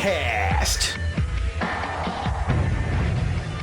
Podcast.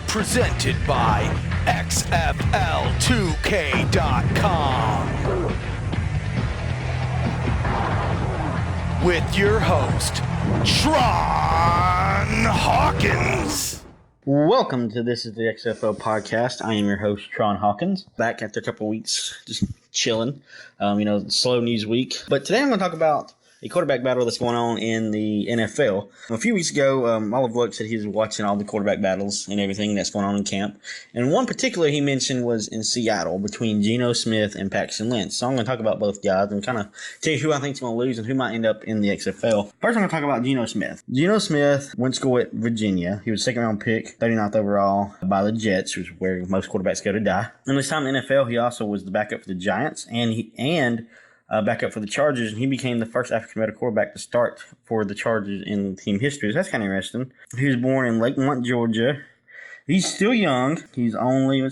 Presented by XFL2K.com. With your host, Tron Hawkins. Welcome to This is the XFL Podcast. I am your host, Tron Hawkins. Back after a couple of weeks, just chilling. Slow news week. But today I'm going to talk about a quarterback battle that's going on in the NFL. A few weeks ago, Olive Luck said he was watching all the quarterback battles and everything that's going on in camp. And one particular he mentioned was in Seattle between Geno Smith and Paxton Lynch. So I'm going to talk about both guys and kind of tell you who I think is going to lose and who might end up in the XFL. First, I'm going to talk about Geno Smith. Geno Smith went to school at Virginia. He was a second-round pick, 39th overall by the Jets, which is where most quarterbacks go to die. In his time in the NFL, he also was the backup for the Giants and backup for the Chargers, and he became the first African-American quarterback to start for the Chargers in team history. So that's kind of interesting. He was born in Lakemont, Georgia. He's still young. He's only,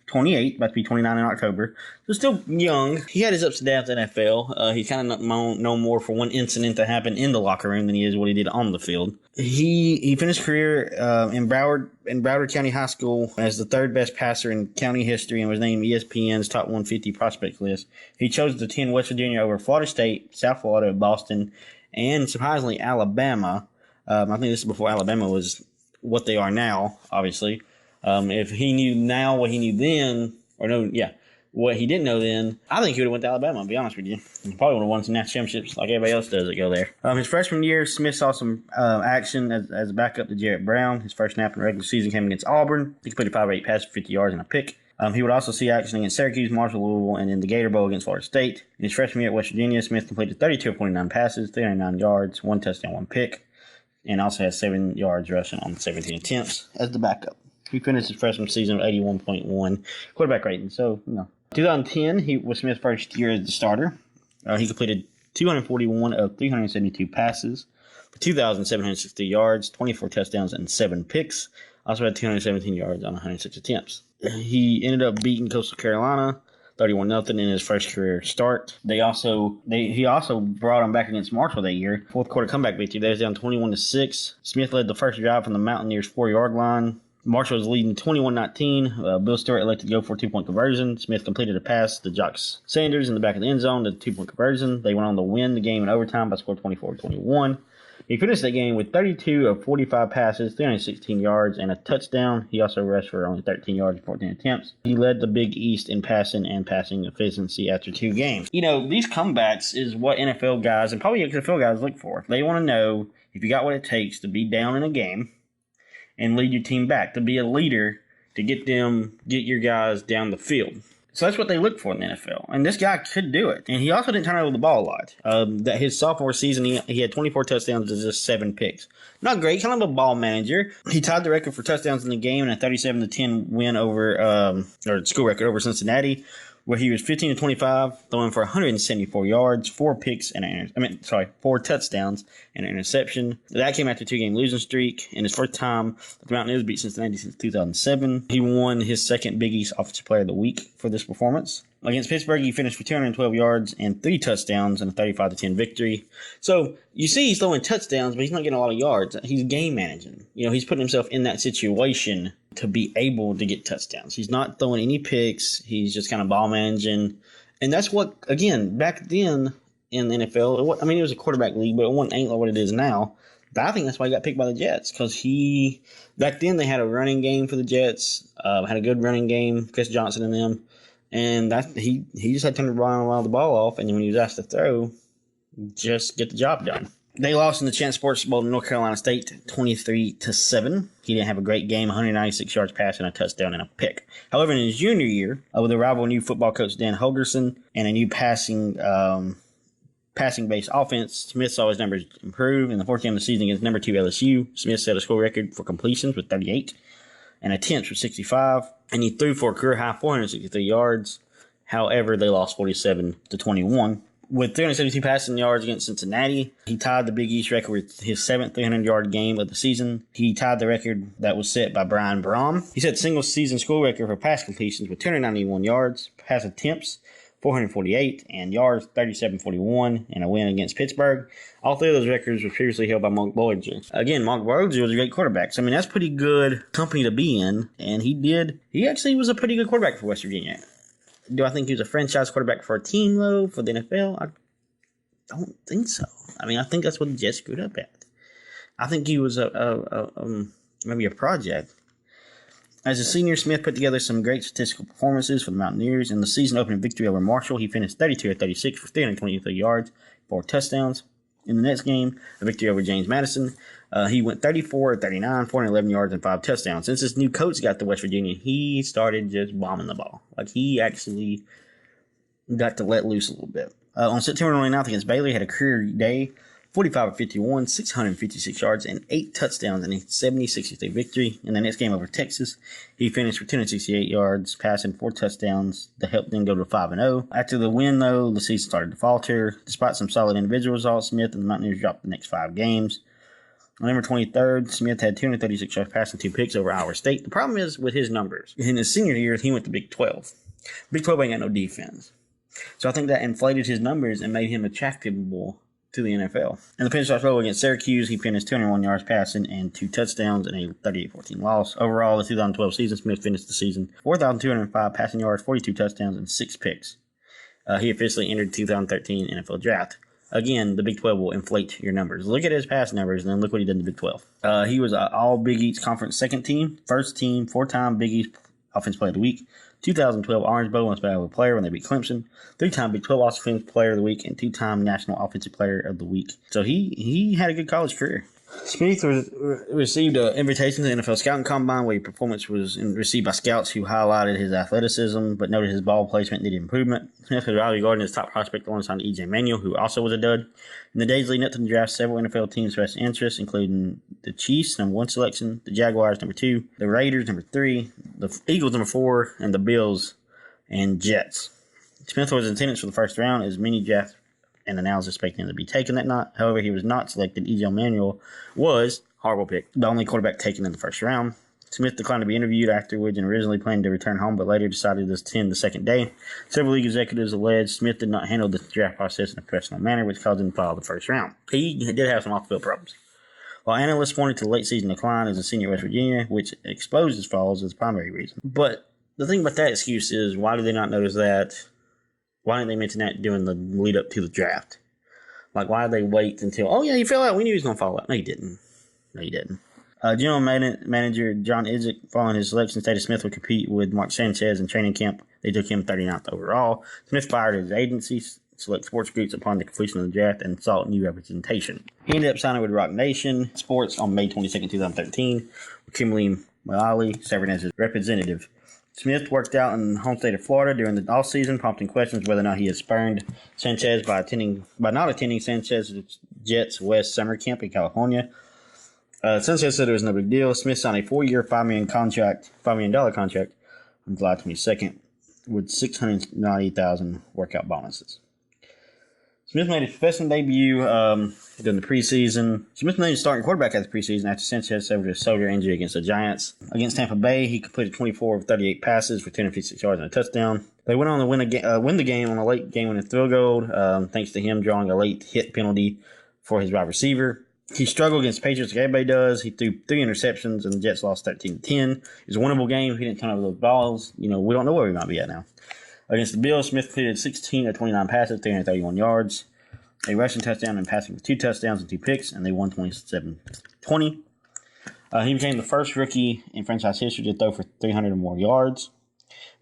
28, about to be 29 in October. So still young. He had his ups and downs in the NFL. He's kind of known more for one incident that happened in the locker room than he is what he did on the field. He finished his career in Broward County High School as the third best passer in county history and was named ESPN's top 150 prospect list. He chose to attend West Virginia over Florida State, South Florida, Boston, and surprisingly Alabama. I think this is before Alabama was what they are now, obviously. If he knew now what he knew then, what he didn't know then, I think he would have went to Alabama, to be honest with you. He probably would have won some national championships like everybody else does that go there. His freshman year, Smith saw some action as a backup to Jarrett Brown. His first snap in the regular season came against Auburn. He completed 5 or 8 passes for 50 yards and a pick. He would also see action against Syracuse, Marshall, Louisville, and in the Gator Bowl against Florida State. In his freshman year at West Virginia, Smith completed 32 of 49 passes, 309 yards, 1 touchdown, 1 pick, and also has 7 yards rushing on 17 attempts as the backup. He finished his freshman season with 81.1 quarterback rating. So, 2010, he was Smith's first year as the starter. He completed 241 of 372 passes for 2,760 yards, 24 touchdowns, and 7 picks. Also had 217 yards on 106 attempts. He ended up beating Coastal Carolina 31-0 in his first career start. He also brought him back against Marshall that year. Fourth quarter comeback victory. They was down 21-6. Smith led the first drive from the Mountaineers' 4-yard line. Marshall was leading 21-19. Bill Stewart elected to go for a 2-point conversion. Smith completed a pass to Jox Sanders in the back of the end zone to 2-point conversion. They went on to win the game in overtime by score 24-21. He finished that game with 32 of 45 passes, 316 yards, and a touchdown. He also rushed for only 13 yards and 14 attempts. He led the Big East in passing and passing efficiency after 2 games. These comebacks is what NFL guys and probably XFL guys look for. They want to know if you got what it takes to be down in a game and lead your team back, to be a leader, to get your guys down the field. So that's what they look for in the NFL. And this guy could do it. And he also didn't turn over the ball a lot. His sophomore season, he had 24 touchdowns and just 7 picks. Not great, kind of a ball manager. He tied the record for touchdowns in the game in a 37-10 win over, school record over Cincinnati, where he was 15-25, throwing for 174 yards, 4 picks, 4 touchdowns and an interception. That came after a 2-game losing streak, and his first time the Mountaineers beat Cincinnati since 2007. He won his second Big East Offensive Player of the Week for this performance. Against Pittsburgh, he finished for 212 yards and 3 touchdowns in a 35-10 victory. So you see he's throwing touchdowns, but he's not getting a lot of yards. He's game managing. He's putting himself in that situation to be able to get touchdowns. He's not throwing any picks. He's just kind of ball managing. And that's what, again, back then in the NFL, it was a quarterback league, but it ain't what it is now. But I think that's why he got picked by the Jets, because back then they had a running game for the Jets, had a good running game, Chris Johnson and them. And he just had time to run the ball off, and then when he was asked to throw, just get the job done. They lost in the Chance Sports Bowl to North Carolina State 23-7. He didn't have a great game, 196 yards passing, a touchdown, and a pick. However, in his junior year, with a rival new football coach Dan Holgerson and a new passing-based offense, Smith saw his numbers improve. In the fourth game of the season against number 2 LSU, Smith set a school record for completions with 38 and attempts with 65, and he threw for a career-high 463 yards. However, they lost 47-21. With 372 passing yards against Cincinnati, he tied the Big East record with his 7th 300-yard game of the season. He tied the record that was set by Brian Brom. He set the single-season school record for pass completions with 291 yards, pass attempts 448, and yards, 3741, and a win against Pittsburgh. All three of those records were previously held by Mark Bollinger. Again, Mark Bollinger was a great quarterback. So, I mean, that's pretty good company to be in, and he actually was a pretty good quarterback for West Virginia. Do I think he was a franchise quarterback for a team, though, for the NFL? I don't think so. I mean, I think that's what the Jets screwed up at. I think he was maybe a project. As a senior, Smith put together some great statistical performances for the Mountaineers. In the season opening victory over Marshall, he finished 32 of 36 for 323 yards, 4 touchdowns. In the next game, a victory over James Madison, he went 34 of 39, 411 yards, and 5 touchdowns. Since this new coach got to West Virginia, he started just bombing the ball. Like, he actually got to let loose a little bit. On September 29th against Baylor, he had a career day, 45 of 51, 656 yards, and 8 touchdowns in a 70-63 victory. In the next game over Texas, he finished with 268 yards, passing 4 touchdowns to help them go to 5-0. After the win, though, the season started to falter. Despite some solid individual results, Smith and the Mountaineers dropped the next 5 games. On November 23rd, Smith had 236 yards passing, 2 picks over Iowa State. The problem is with his numbers. In his senior year, he went to Big 12. Big 12 ain't got no defense. So I think that inflated his numbers and made him attractable to the NFL. In the pinch-off role against Syracuse, he finished 201 yards passing and 2 touchdowns in a 38-14 loss. Overall, the 2012 season, Smith finished the season 4,205 passing yards, 42 touchdowns, and 6 picks. He officially entered the 2013 NFL Draft. Again, the Big 12 will inflate your numbers. Look at his pass numbers, and then look what he did in the Big 12. He was all Big East Conference second team, first team, 4-time Big East Offensive Player of the Week, 2012 Orange Bowl Most Valuable Player when they beat Clemson, 3-time Big 12 Offensive Player of the Week, and 2-time National Offensive Player of the Week. So he had a good college career. Smith received an invitation to the NFL Scouting Combine, where his performance was received by scouts who highlighted his athleticism but noted his ball placement needed improvement. Smith was widely regarded as top prospect alongside E.J. Manuel, who also was a dud. In the days leading up to the draft, several NFL teams expressed interest, including the Chiefs, number 1 selection, the Jaguars, number 2, the Raiders, number 3, the Eagles, number 4, and the Bills and Jets. Smith was in attendance for the first round, as many draft and analysis expecting him to be taken that night. However, he was not selected. E.J. Manuel was, horrible pick, the only quarterback taken in the first round. Smith declined to be interviewed afterwards and originally planned to return home, but later decided to attend the second day. Several league executives alleged Smith did not handle the draft process in a professional manner, which caused him to file the first round. He did have some off-field problems. While analysts pointed to the late season decline as a senior at West Virginia, which exposed his flaws as the primary reason. But the thing about that excuse is, why did they not notice that? Why didn't they mention that during the lead up to the draft? Like, why did they wait until, oh yeah, he fell out, we knew he was going to fall out. No, he didn't. General manager John Idzik, following his selection, stated Smith would compete with Mark Sanchez in training camp. They took him 39th overall. Smith fired his agency, Select Sports Groups, upon the completion of the draft and sought new representation. He ended up signing with Rock Nation Sports on May 22nd, 2013, with Kimberly Mullally serving as his representative. Smith worked out in the home state of Florida during the offseason, prompting questions whether or not he had spurned Sanchez by not attending Sanchez's Jets West summer camp in California. Sanchez said it was no big deal. Smith signed a 4-year, $5 million contract on July 22nd with $690,000 workout bonuses. Smith made his professional debut during the preseason. Smith made his starting quarterback at the preseason after Sanchez suffered a shoulder injury against the Giants. Against Tampa Bay, he completed 24 of 38 passes for 256 yards and a touchdown. They went on to win the game on a late game-winning field goal, thanks to him drawing a late hit penalty for his wide receiver. He struggled against Patriots like everybody does. He threw 3 interceptions, and the Jets lost 13-10. It was a winnable game. He didn't turn over those balls. We don't know where he might be at now. Against the Bills, Smith completed 16 of 29 passes, 331 yards, a rushing touchdown, and passing with 2 touchdowns and 2 picks, and they won 27-20. He became the first rookie in franchise history to throw for 300 or more yards.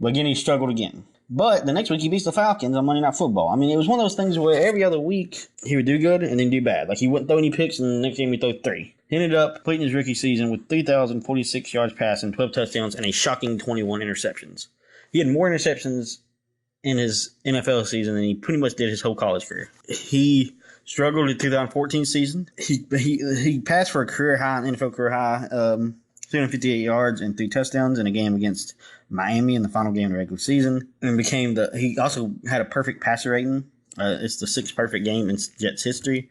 But again, he struggled again. But the next week, he beats the Falcons on Monday Night Football. I mean, it was one of those things where every other week, he would do good and then do bad. Like, he wouldn't throw any picks, and the next game, he'd throw 3. He ended up completing his rookie season with 3,046 yards passing, 12 touchdowns, and a shocking 21 interceptions. He had more interceptions in his NFL season than he pretty much did his whole college career. He struggled in the 2014 season. He passed for a NFL career high, 358 yards and 3 touchdowns in a game against Miami in the final game of the regular season. And he also had a perfect passer rating. It's the 6th perfect game in Jets history,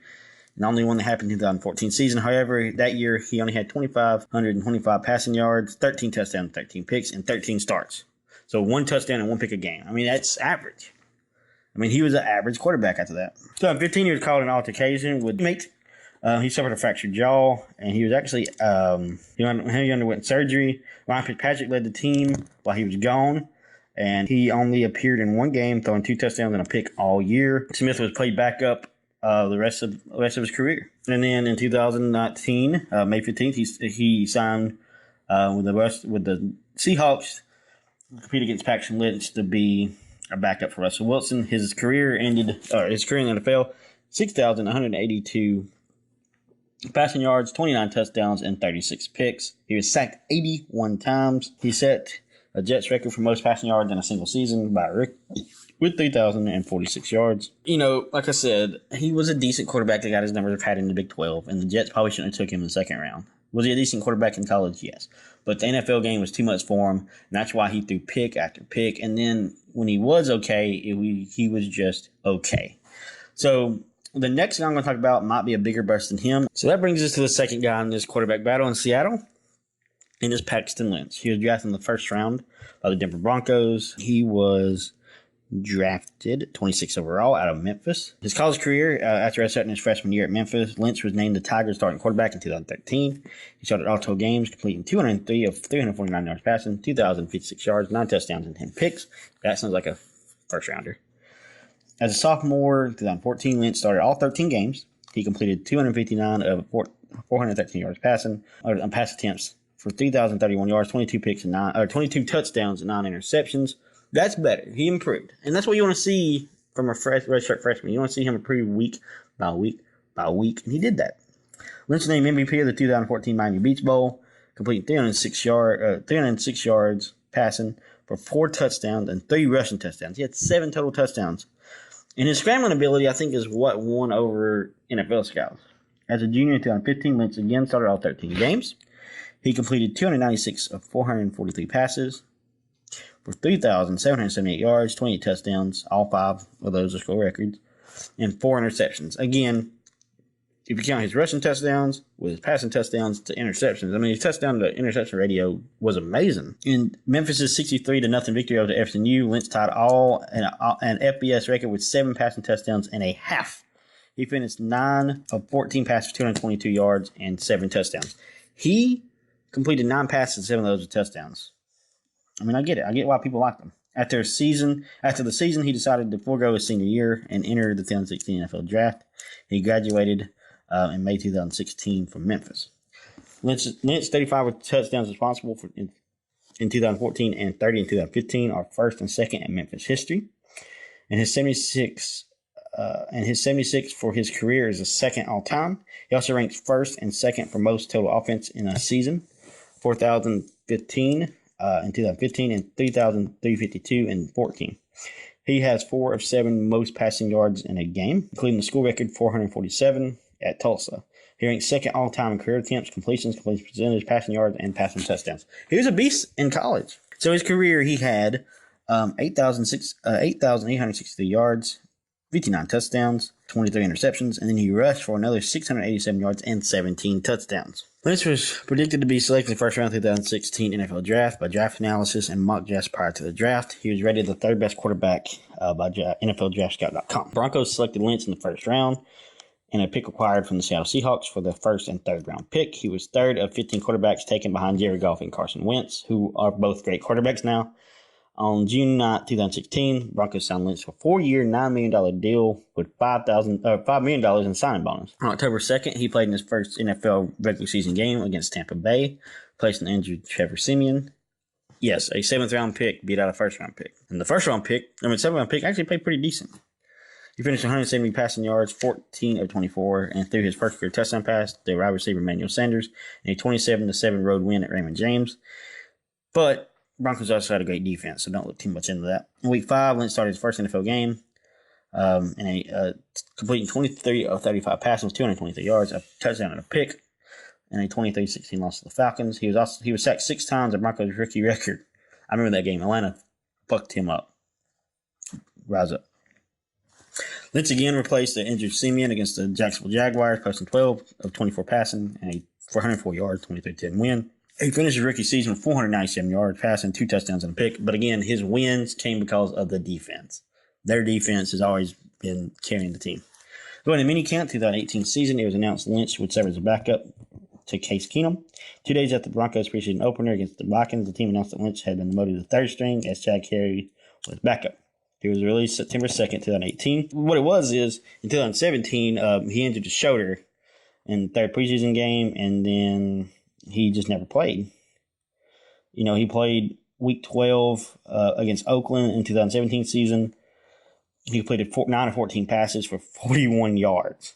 and the only one that happened in the 2014 season. However, that year he only had 2,525 passing yards, 13 touchdowns, 13 picks, and 13 starts. So 1 touchdown and 1 pick a game. I mean, that's average. I mean, he was an average quarterback after that. So in 15, he was caught in an altercation with mate. He suffered a fractured jaw, and he was actually he underwent surgery. Ryan Fitzpatrick led the team while he was gone, and he only appeared in one game, throwing 2 touchdowns and a pick all year. Smith was played back up the rest of his career, and then in 2019, May 15th, he signed with the Seahawks, compete against Paxton Lynch to be a backup for Russell Wilson. His career in the NFL, 6,182 passing yards, 29 touchdowns, and 36 picks. He was sacked 81 times. He set a Jets record for most passing yards in a single season by Rick with 3,046 yards. You know, like I said, he was a decent quarterback that got his numbers padded in the Big 12, and the Jets probably shouldn't have took him in the second round. Was he a decent quarterback in college? Yes. But the NFL game was too much for him, and that's why he threw pick after pick. And then when he was okay, he was just okay. So the next guy I'm going to talk about might be a bigger bust than him. So that brings us to the second guy in this quarterback battle in Seattle, and it's Paxton Lynch. He was drafted in the first round by the Denver Broncos. He was drafted 26th overall out of Memphis. His college career, after starting his freshman year at Memphis, Lynch was named the Tigers starting quarterback in 2013. He started all 12 games, completing 203 of 349 yards passing, 2,056 yards, 9 touchdowns, and 10 picks. That sounds like a first rounder. As a sophomore in 2014, Lynch started all 13 games. He completed 259 of 413 yards passing, on pass attempts for 3,031 yards, 22 picks, and 22 touchdowns, and 9 interceptions. That's better. He improved. And that's what you want to see from a redshirt freshman. You want to see him improve week by week by week. And he did that. Lynch named MVP of the 2014 Miami Beach Bowl, completing 306 yards passing for 4 touchdowns and 3 rushing touchdowns. He had 7 total touchdowns. And his scrambling ability, I think, is what won over NFL scouts. As a junior in 2015, Lynch again started all 13 games. He completed 296 of 443 passes for 3,778 yards, 28 touchdowns, all 5 of those are school records, and 4 interceptions. Again, if you count his rushing touchdowns with his passing touchdowns to interceptions, I mean, his touchdown to interception ratio was amazing. In Memphis' 63-0 victory over the FSU, Lynch tied an FBS record with 7 passing touchdowns and a half. He finished 9 of 14 passes for 222 yards and 7 touchdowns. He completed 9 passes and 7 of those were touchdowns. I mean, I get it. I get why people like him. After the season, he decided to forego his senior year and enter the 2016 NFL Draft. He graduated in May 2016 from Memphis. Lynch 35 touchdowns responsible for in 2014 and 30 in 2015 are first and second in Memphis history. And his 76 for his career is the second all time. He also ranks first and second for most total offense in a season, 4,015 in 2015 and 3,352 in 14. He has 4 of 7 most passing yards in a game, including the school record 447 at Tulsa. He ranks second all-time in career attempts, completion percentage, passing yards, and passing touchdowns. He was a beast in college. So his career, he had 8,863 yards, 59 touchdowns, 23 interceptions, and then he rushed for another 687 yards and 17 touchdowns. Lynch was predicted to be selected in the first round of the 2016 NFL Draft by draft analysis and mock drafts prior to the draft. He was rated the 3rd best quarterback by NFLDraftScout.com. Broncos selected Lynch in the first round and a pick acquired from the Seattle Seahawks for the 1st and 3rd round pick. He was 3rd of 15 quarterbacks taken behind Jared Goff and Carson Wentz, who are both great quarterbacks now. On June 9, 2016, Broncos signed Lynch for a 4-year, $9 million deal with $5 million in signing bonus. On October 2nd, he played in his first NFL regular season game against Tampa Bay, placing the injured Trevor Siemian. Yes, a 7th round pick beat out a 1st round pick. And the 7th round pick actually played pretty decent. He finished 170 passing yards, 14 of 24, and threw his first career touchdown pass to wide receiver Emmanuel Sanders in a 27-7 road win at Raymond James. But Broncos also had a great defense, so don't look too much into that. In Week 5, Lynch started his first NFL game, completing 23 of 35 passes with 223 yards, a touchdown and a pick, and a 23-16 loss to the Falcons. He was sacked 6 times, a Broncos rookie record. I remember that game. Atlanta fucked him up. Rise up. Lynch again replaced the injured Siemian against the Jacksonville Jaguars, posting 12 of 24 passing and a 404 yards, 23-10 win. He finished his rookie season with 497 yards passing, 2 touchdowns and a pick. But again, his wins came because of the defense. Their defense has always been carrying the team. Going to minicamp 2018 season, it was announced Lynch would serve as a backup to Case Keenum. 2 days after the Broncos preseason opener against the Vikings, the team announced that Lynch had been demoted to third string as Chad Carey was backup. He was released September 2nd, 2018. What it was is, in 2017, he injured his shoulder in the third preseason game, and then he just never played. He played Week 12 against Oakland in 2017 season. He completed 9 of 14 passes for 41 yards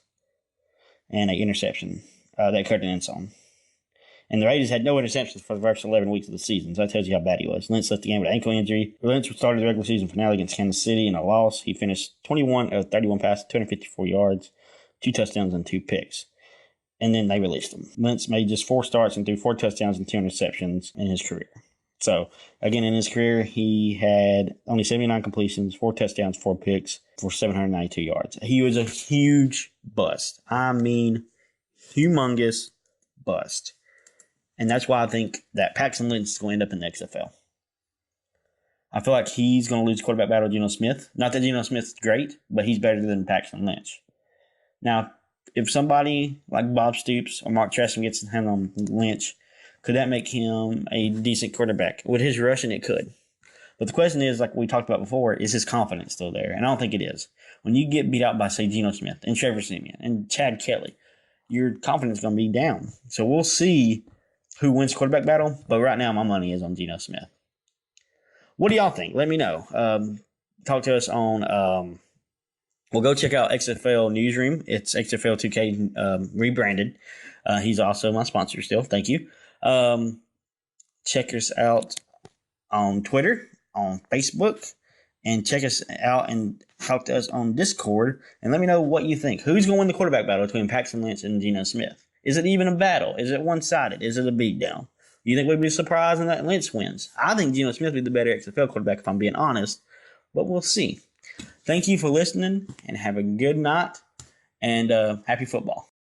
and an interception that cut an end zone. And the Raiders had no interceptions for the first 11 weeks of the season, so that tells you how bad he was. Lynch left the game with an ankle injury. Lynch started the regular season finale against Kansas City in a loss. He finished 21 of 31 passes, 254 yards, 2 touchdowns, and 2 picks. And then they released him. Lynch made just 4 starts and threw 4 touchdowns and 2 interceptions in his career. So, again, in his career, he had only 79 completions, 4 touchdowns, 4 picks for 792 yards. He was a huge bust. I mean, humongous bust. And that's why I think that Paxton Lynch is going to end up in the XFL. I feel like he's going to lose quarterback battle to Geno Smith. Not that Geno Smith's great, but he's better than Paxton Lynch. Now, if somebody like Bob Stoops or Mark Trestman gets a hand on Lynch, could that make him a decent quarterback? With his rushing, it could. But the question is, like we talked about before, is his confidence still there? And I don't think it is. When you get beat out by, say, Geno Smith and Trevor Siemian and Chad Kelly, your confidence is going to be down. So we'll see who wins quarterback battle. But right now, my money is on Geno Smith. What do y'all think? Let me know. Talk to us on well, go check out XFL Newsroom. It's XFL 2K rebranded. He's also my sponsor still. Thank you. Check us out on Twitter, on Facebook, and check us out and talk to us on Discord. And let me know what you think. Who's going to win the quarterback battle between Paxton Lynch and Geno Smith? Is it even a battle? Is it one-sided? Is it a beatdown? You think we'd be surprised that Lynch wins? I think Geno Smith would be the better XFL quarterback if I'm being honest, but we'll see. Thank you for listening, and have a good night, and happy football.